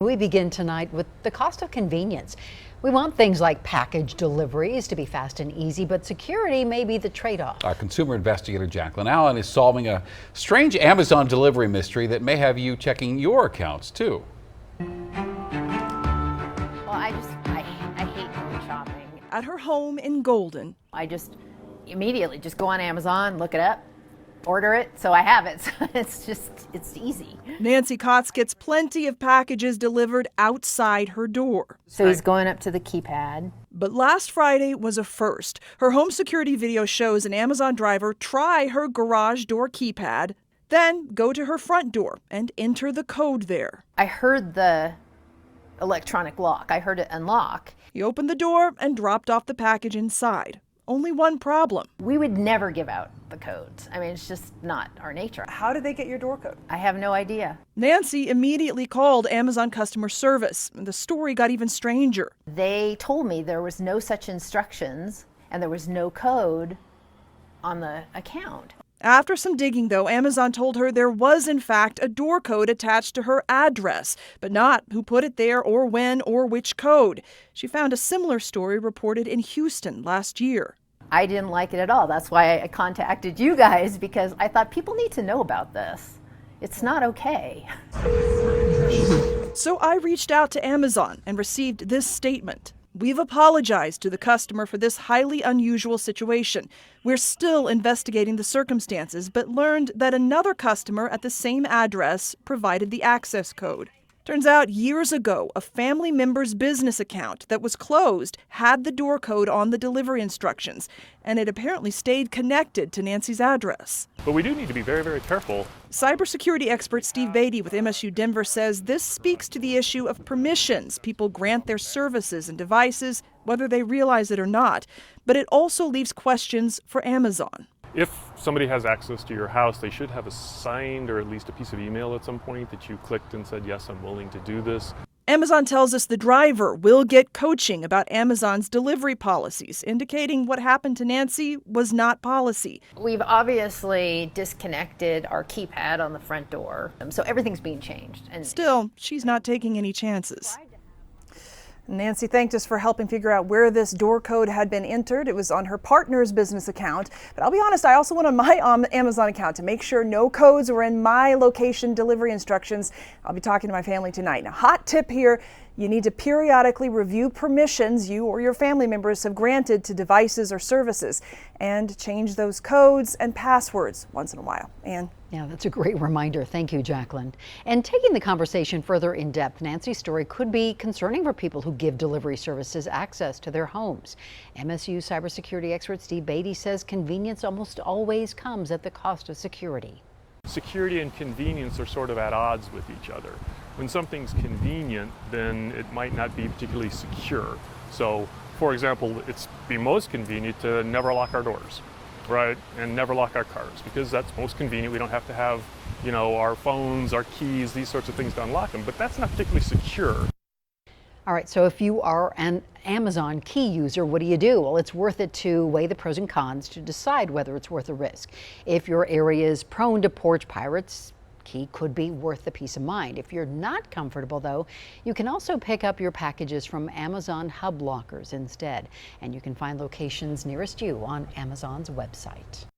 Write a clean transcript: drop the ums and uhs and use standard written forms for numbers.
We begin tonight with the cost of convenience. We want things like package deliveries to be fast and easy, but security may be the trade-off. Our consumer investigator Jacqueline Allen is solving a strange Amazon delivery mystery that may have you checking your accounts too. Well, I hate going shopping. At her home in Golden, I just immediately just go on Amazon, look it up, order it, so I have it. So it's easy. Nancy Kotz gets plenty of packages delivered outside her door. So he's going up to the keypad. But last Friday was a first. Her home security video shows an Amazon driver try her garage door keypad, then go to her front door and enter the code there. I heard the electronic lock. I heard it unlock. He opened the door and dropped off the package inside. Only one problem. We would never give out the codes. I mean, it's just not our nature. How did they get your door code? I have no idea. Nancy immediately called Amazon customer service. The story got even stranger. They told me there was no such instructions and there was no code on the account. After some digging, though, Amazon told her there was, in fact, a door code attached to her address, but not who put it there or when or which code. She found a similar story reported in Houston last year. I didn't like it at all. That's why I contacted you guys, because I thought people need to know about this. It's not okay. So I reached out to Amazon and received this statement. We've apologized to the customer for this highly unusual situation. We're still investigating the circumstances, but learned that another customer at the same address provided the access code. Turns out years ago, a family member's business account that was closed had the door code on the delivery instructions, and it apparently stayed connected to Nancy's address. But we do need to be very, very careful. Cybersecurity expert Steve Beatty with MSU Denver says this speaks to the issue of permissions people grant their services and devices, whether they realize it or not. But it also leaves questions for Amazon. If somebody has access to your house, they should have a signed or at least a piece of email at some point that you clicked and said, yes, I'm willing to do this. Amazon tells us the driver will get coaching about Amazon's delivery policies, indicating what happened to Nancy was not policy. We've obviously disconnected our keypad on the front door, so everything's being changed. And Still, she's not taking any chances. Nancy thanked us for helping figure out where this door code had been entered. It was on her partner's business account. But I'll be honest, I also went on my Amazon account to make sure no codes were in my location delivery instructions. I'll be talking to my family tonight. Now, hot tip here, you need to periodically review permissions you or your family members have granted to devices or services and change those codes and passwords once in a while. Ann? Yeah, that's a great reminder. Thank you, Jacqueline. And taking the conversation further in depth, Nancy's story could be concerning for people who give delivery services access to their homes. MSU cybersecurity expert Steve Beatty says convenience almost always comes at the cost of security. Security and convenience are sort of at odds with each other. When something's convenient, then it might not be particularly secure. So, for example, it's be most convenient to never lock our doors, right? And never lock our cars, because that's most convenient. We don't have to have, our phones, our keys, these sorts of things to unlock them, but that's not particularly secure. All right, so if you are an Amazon key user, what do? Well, it's worth it to weigh the pros and cons to decide whether it's worth the risk. If your area is prone to porch pirates, key could be worth the peace of mind. If you're not comfortable, though, you can also pick up your packages from Amazon Hub Lockers instead. And you can find locations nearest you on Amazon's website.